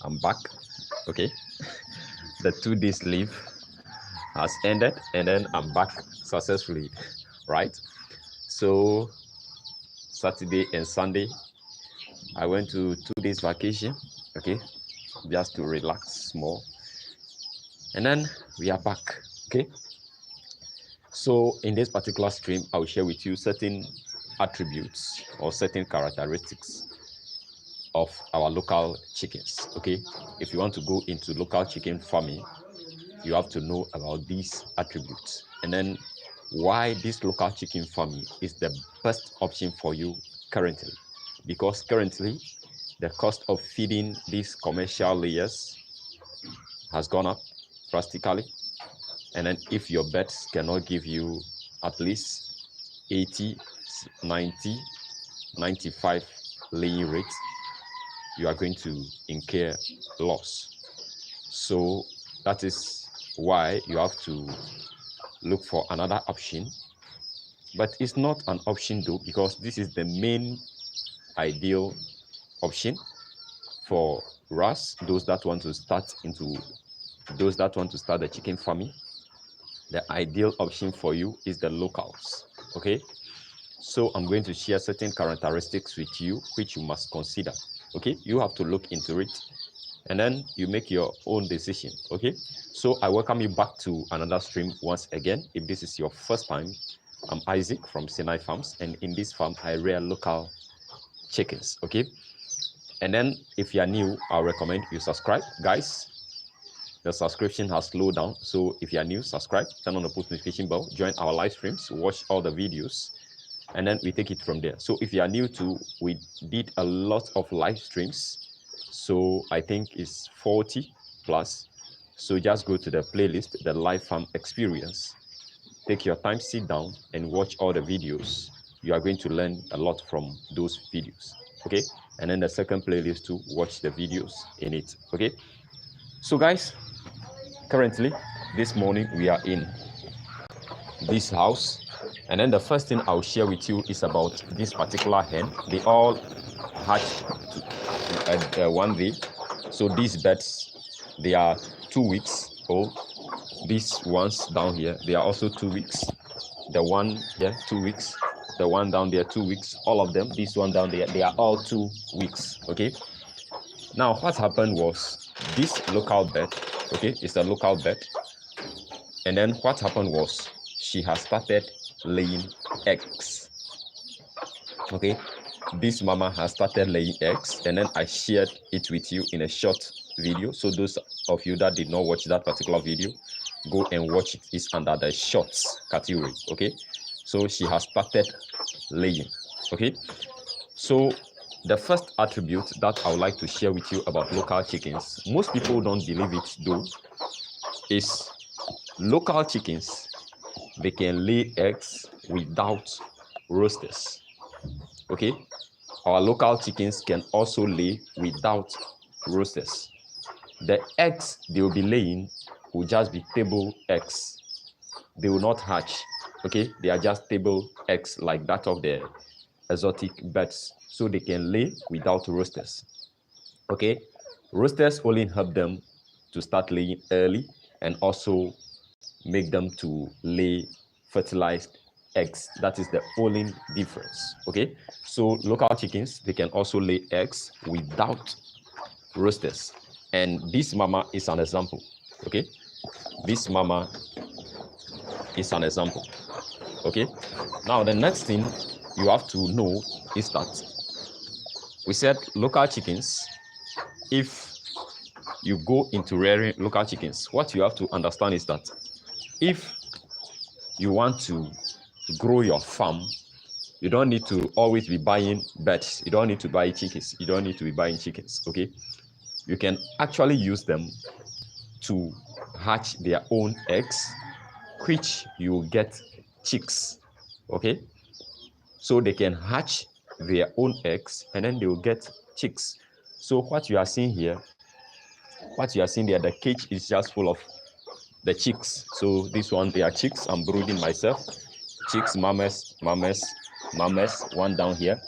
I'm back. Okay. The 2 days leave has ended, and then I'm back successfully, right? So Saturday and Sunday, I went to 2 days vacation, okay, just to relax more. And then we are back, okay? So in this particular stream, I will share with you certain attributes or certain characteristics of our local chickens, okay? If you want to go into local chicken farming, you have to know about these attributes. And then why this local chicken farming is the best option for you currently. Because currently, the cost of feeding these commercial layers has gone up drastically. And then if your birds cannot give you at least 80, 90, 95 laying rates, you are going to incur loss. So that is why you have to look for another option. But it's not an option though, because this is the main ideal option for us, those that want to start the chicken farming. The ideal option for you is the locals, okay? So I'm going to share certain characteristics with you which you must consider, okay? You have to look into it and then you make your own decision, okay? So I welcome you back to another stream once again. If this is your first time, I'm Isaac from Sinai Farms, and in this farm I rear local chickens, okay? And then if you are new, I'll recommend you subscribe, guys. The subscription has slowed down, so if you are new, subscribe, turn on the post notification bell, join our live streams, watch all the videos, and then we take it from there. So if you are new to, we did a lot of live streams, so I think it's 40 plus. So just go to the playlist, the live farm experience, take your time, sit down and watch all the videos. You are going to learn a lot from those videos, okay? And then the second playlist to watch the videos in it, okay? So guys, currently this morning we are in this house, and then the first thing I'll share with you is about this particular hen. They all hatched one day. So these birds, they are 2 weeks old. These ones down here, they are also 2 weeks. The one here, 2 weeks. The one down there, 2 weeks. All of them, this one down there, they are all 2 weeks, okay? Now what happened was, this local bird, okay, it's a local bird, and then what happened was she has started laying eggs, okay? This mama has started laying eggs, and then I shared it with you in a short video. So those of you that did not watch that particular video, go and watch it. It's under the shorts category, okay? So she has started laying, okay? So the first attribute that I would like to share with you about local chickens, most people don't believe it though, is local chickens, they can lay eggs without roosters, okay? Our local chickens can also lay without roosters. The eggs they will be laying will just be table eggs. They will not hatch, okay? They are just table eggs like that of the exotic birds. So they can lay without roosters, okay? Roosters only help them to start laying early and also make them to lay fertilized eggs. That is the only difference, okay? So local chickens, they can also lay eggs without roosters. And this mama is an example, okay? This mama is an example, okay? Now the next thing you have to know is that we said local chickens, if you go into rearing local chickens, what you have to understand is that if you want to grow your farm, you don't need to always be buying birds. You don't need to buy chickens. You don't need to be buying chickens, okay? You can actually use them to hatch their own eggs, which you will get chicks, okay? So they can hatch their own eggs and then they will get chicks. So what you are seeing here, the cage is just full of the chicks. So this one, they are chicks. I'm brooding myself. Chicks, mamas, one down here.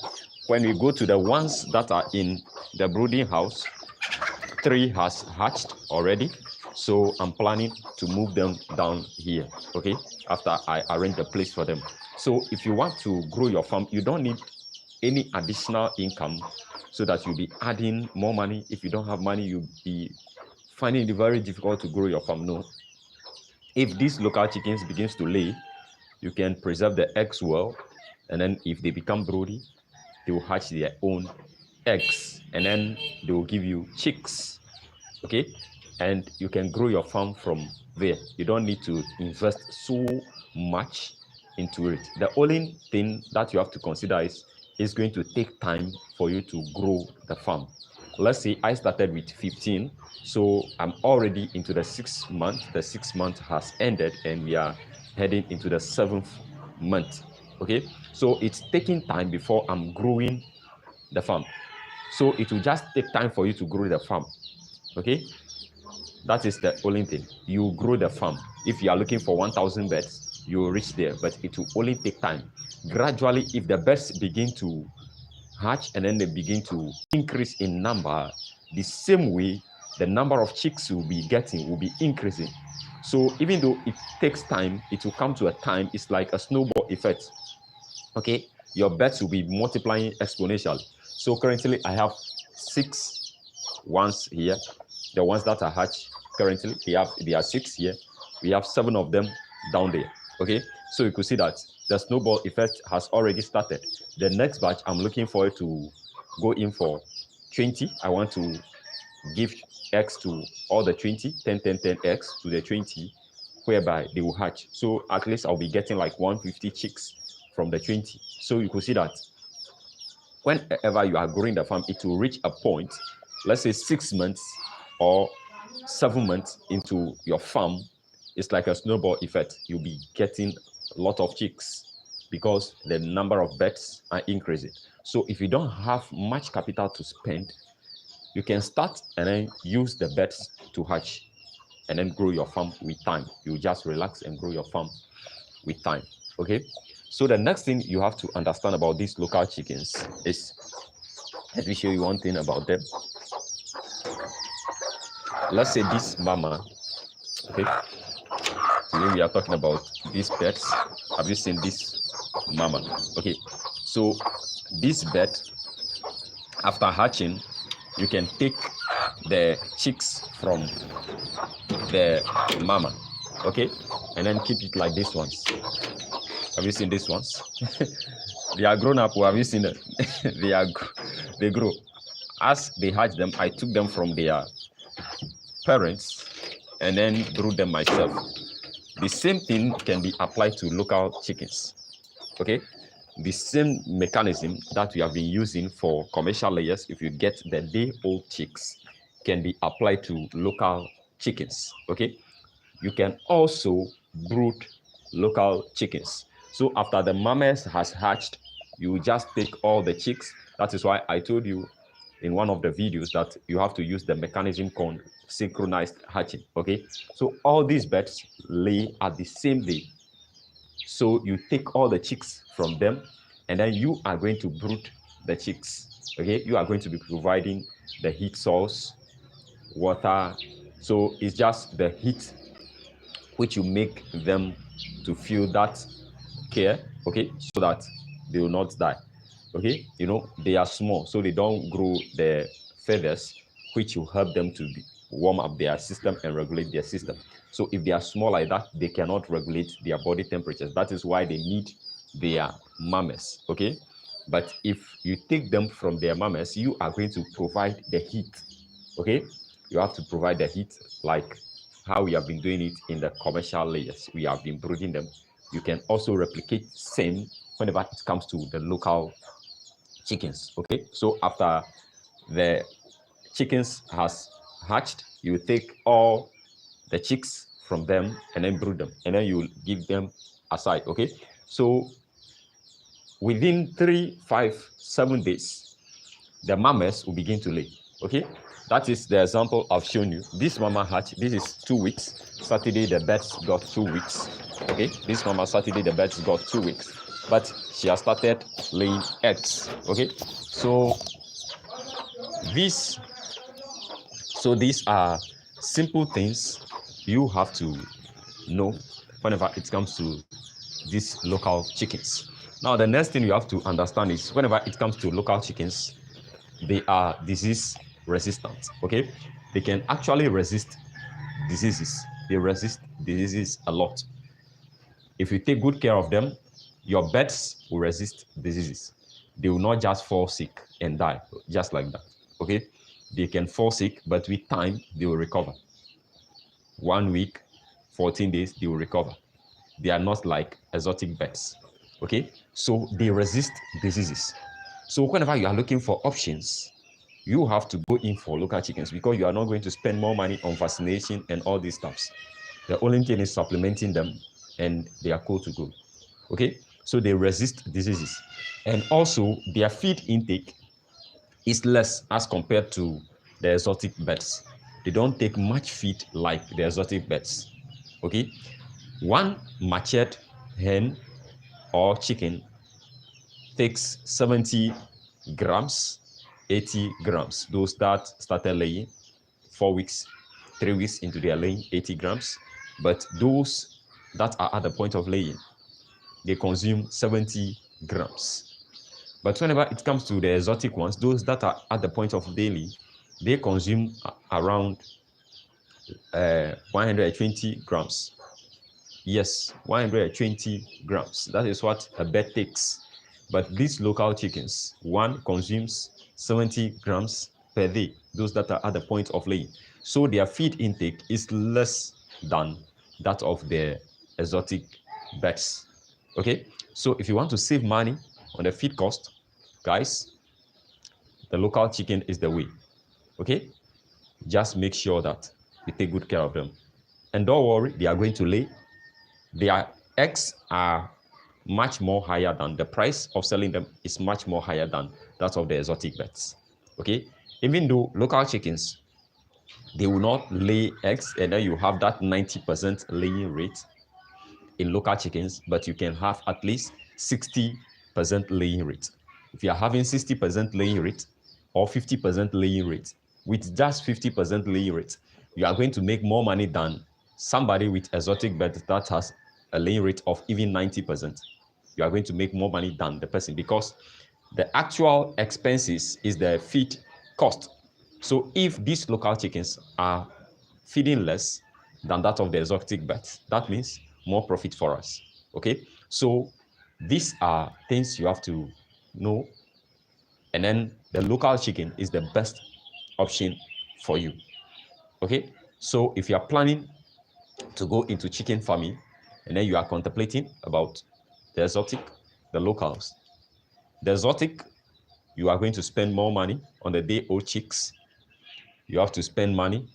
When we go to the ones that are in the brooding house, 3 has hatched already, so I'm planning to move them down here, okay, after I arrange the place for them. So if you want to grow your farm, you don't need any additional income so that you'll be adding more money. If you don't have money, you'll be finding it very difficult to grow your farm. No. If these local chickens begins to lay, you can preserve the eggs well, and then if they become broody, they will hatch their own eggs, and then they will give you chicks, okay, and you can grow your farm from there. You don't need to invest so much into it. The only thing that you have to consider is it's going to take time for you to grow the farm. Let's say I started with 15, so I'm already into the 6th month. The 6th month has ended and we are heading into the 7th month, okay? So it's taking time before I'm growing the farm. So it will just take time for you to grow the farm, okay? That is the only thing. You grow the farm. If you are looking for 1,000 birds, you will reach there, but it will only take time. Gradually, if the birds begin to hatch and then they begin to increase in number, the same way the number of chicks you'll be getting will be increasing. So even though it takes time, it will come to a time, it's like a snowball effect, okay? Your birds will be multiplying exponentially. So currently I have 6 ones here. The ones that are hatched currently, they are 6 here. We have 7 of them down there, okay? So you could see that the snowball effect has already started. The next batch, I'm looking for it to go in for 20. I want to give eggs to all the 20, 10 eggs to the 20, whereby they will hatch. So at least I'll be getting like 150 chicks from the 20. So you could see that whenever you are growing the farm, it will reach a point, let's say 6 months or 7 months into your farm, it's like a snowball effect. You'll be getting a lot of chicks because the number of birds are increasing. So if you don't have much capital to spend, you can start and then use the birds to hatch and then grow your farm with time. You just relax and grow your farm with time, okay? So the next thing you have to understand about these local chickens is, let me show you one thing about them. Let's say this mama, okay? Today we are talking about these birds. Have you seen this mama? Okay, so this bird, after hatching, you can take the chicks from the mama, okay, and then keep it like these ones. Have you seen these ones? They are grown up. Have you seen them? They grow. As they hatch them, I took them from their parents and then grew them myself. The same thing can be applied to local chickens, okay? The same mechanism that we have been using for commercial layers, if you get the day-old chicks, can be applied to local chickens, okay? You can also brood local chickens. So after the mamas has hatched, you just take all the chicks. That is why I told you in one of the videos that you have to use the mechanism called synchronized hatching, okay? So all these birds lay at the same day. So you take all the chicks from them and then you are going to brood the chicks, okay? You are going to be providing the heat source, water. So it's just the heat which you make them to feel that care, okay? So that they will not die, okay? You know, they are small, so they don't grow the feathers, which will help them to warm up their system and regulate their system. So if they are small like that, they cannot regulate their body temperatures. That is why they need their mamas, okay? But if you take them from their mamas, you are going to provide the heat, okay? You have to provide the heat like how we have been doing it in the commercial layers. We have been brooding them. You can also replicate same whenever it comes to the local chickens, okay? So after the chickens has hatched, you take all the chicks from them and then brood them, and then you give them aside, okay? So within 3, 5, 7 days, the mamas will begin to lay, okay? That is the example I've shown you. This mama hatch, this is 2 weeks. Saturday, the birds got 2 weeks, okay? This mama Saturday, the birds got 2 weeks, but she has started laying eggs, okay? So these So these are simple things you have to know whenever it comes to these local chickens. Now, the next thing you have to understand is whenever it comes to local chickens, they are disease resistant. Okay, they can actually resist diseases. They resist diseases a lot. If you take good care of them, your birds will resist diseases. They will not just fall sick and die just like that. Okay, they can fall sick, but with time they will recover. 1 week, 14 days, they will recover. They are not like exotic birds. Okay, so they resist diseases. So whenever you are looking for options, you have to go in for local chickens because you are not going to spend more money on vaccination and all these stuffs. The only thing is supplementing them and they are cool to go. Okay, so they resist diseases. And also their feed intake is less as compared to the exotic birds. They don't take much feed like the exotic birds. Okay, one matured hen or chicken takes 70 grams, 80 grams. Those that started laying 4 weeks, 3 weeks into their laying, 80 grams. But those that are at the point of laying, they consume 70 grams. But whenever it comes to the exotic ones, those that are at the point of daily, they consume around 120 grams. Yes, 120 grams. That is what a bird takes. But these local chickens, one consumes 70 grams per day, those that are at the point of laying. So their feed intake is less than that of the exotic birds. Okay, so if you want to save money on the feed cost, guys, the local chicken is the way. Okay, just make sure that you take good care of them. And don't worry, they are going to lay. Their eggs are much more higher than the price of selling them is much more higher than that of the exotic birds. Okay, even though local chickens, they will not lay eggs and then you have that 90% laying rate in local chickens, but you can have at least 60% laying rate. If you are having 60% laying rate or 50% laying rate, with just 50% laying rate, you are going to make more money than somebody with exotic birds that has a laying rate of even 90%. You are going to make more money than the person because the actual expenses is the feed cost. So if these local chickens are feeding less than that of the exotic birds, that means more profit for us. Okay, so these are things you have to know, and then the local chicken is the best option for you. Okay, so if you are planning to go into chicken farming and then you are contemplating about the exotic, the locals, the exotic, you are going to spend more money on the day old chicks. You have to spend money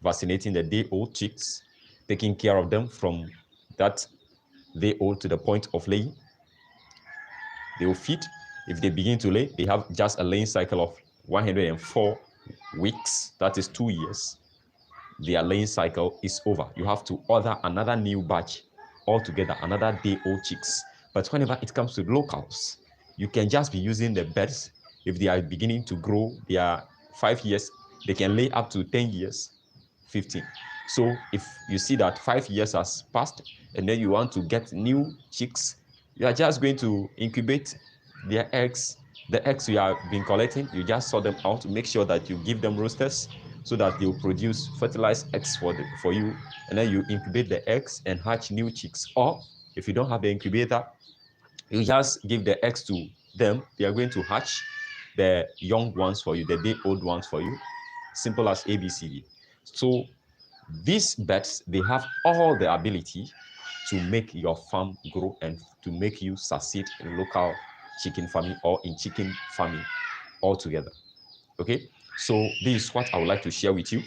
vaccinating the day old chicks, taking care of them from that day old to the point of laying. They will feed. If they begin to lay, they have just a laying cycle of 104 weeks. That is 2 years. Their laying cycle is over. You have to order another new batch altogether, another day old chicks. But whenever it comes to locals, you can just be using the birds. If they are beginning to grow, they are 5 years, they can lay up to 10 years, 15. So if you see that 5 years has passed and then you want to get new chicks, you are just going to incubate their eggs. The eggs you have been collecting, you just sort them out to make sure that you give them roosters so that they will produce fertilized eggs for you, and then you incubate the eggs and hatch new chicks. Or if you don't have the incubator, you just give the eggs to them. They are going to hatch the young ones for you, the day old ones for you. Simple as ABCD. So these birds, they have all the ability to make your farm grow and to make you succeed in local chicken farming or in chicken farming altogether. Okay, so this is what I would like to share with you,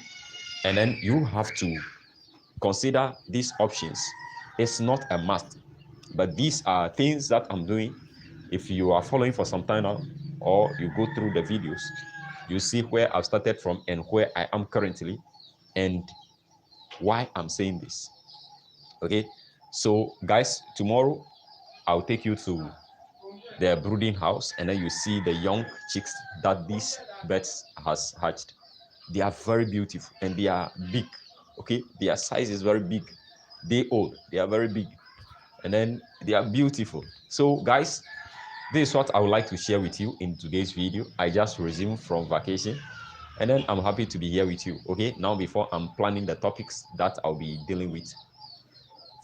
and then you have to consider these options. It's not a must, but these are things that I'm doing. If you are following for some time now, or you go through the videos, you see where I've started from and where I am currently and why I'm saying this. Okay, so guys, tomorrow I'll take you to the brooding house and then you see the young chicks that these birds has hatched. They are very beautiful and they are big. Okay, their size is very big. They old, they are very big, and then they are beautiful. So guys, this is what I would like to share with you in today's video. I just resumed from vacation, and then I'm happy to be here with you. Okay, now before I'm planning the topics that I'll be dealing with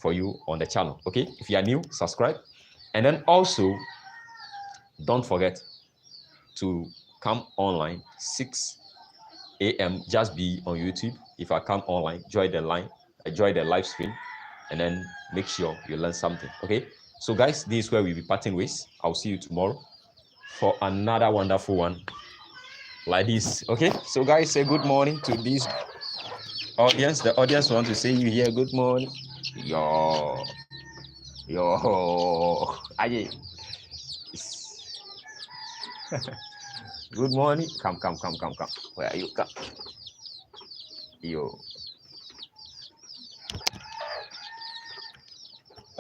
for you on the channel. Okay, if you are new, subscribe, and then also don't forget to come online 6 a.m. Just be on YouTube. If I come online, join the live stream, and then make sure you learn something. Okay, so guys, this is where we'll be parting ways. I'll see you tomorrow for another wonderful one like this. Okay, so guys, say good morning to this audience. The audience want to say you here good morning. Yo, aye. Good morning. Come. Where are you? Come. Yo.